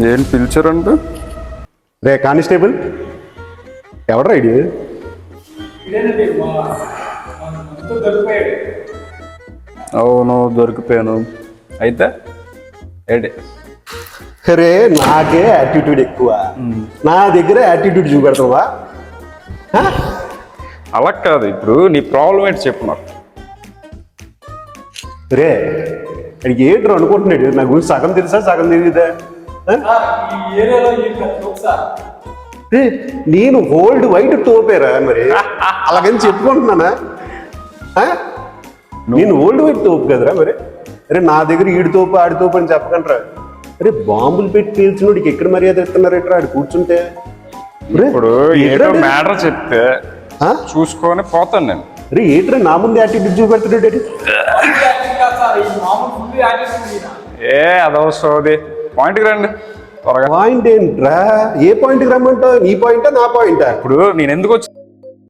ఏం పిలిచారంట? రే కానిస్టేబుల్, ఎవడ్రా ఐడి? అవును, దొరికిపోయాను. అయితే ఏంటి? రే నాకే యాటిట్యూడ్ ఎక్కువ, నా దగ్గర యాటిట్యూడ్ చూపెడతావా? అలా కాదు, ఇప్పుడు నీ ప్రాబ్లం ఏంటి చెప్పు నాకు. రే అడిగి ఏంట్రా అనుకుంటున్నాడు, నా గురించి సగం తెలుసా సగం తెలియదా? రే నేను ఓల్డ్ వైట్ తోపేరా మరి, అలాగని చెప్పుకుంటున్నానా? నేను ఓల్డ్ వైట్ తోపు కదరా మరి. అరే నా దగ్గర ఈడు తోపు ఆడి తోపు అని చెప్పకండ్రా. అరే బాంబులు పెట్టి పీల్చినోడికి ఎక్కడ మర్యాద ఇస్తున్నారేట్రా ఆడు కూర్చుంటే? ఇప్పుడు ఏదో మ్యాటర్ చెప్తే చూసుకొని పోతాను నేను. రే ఏంట్రా నా ముందు యాటిట్యూడ్ చూపెడుతున్నాడు? అదో సోది, పాయింట్కి రండి త్వరగా. పాయింట్ ఏంట్రా? ఏ పాయింట్కి రమ్మంటావు? నీ పాయింటా నా పాయింటా? ఇప్పుడు నేను ఎందుకు వచ్చి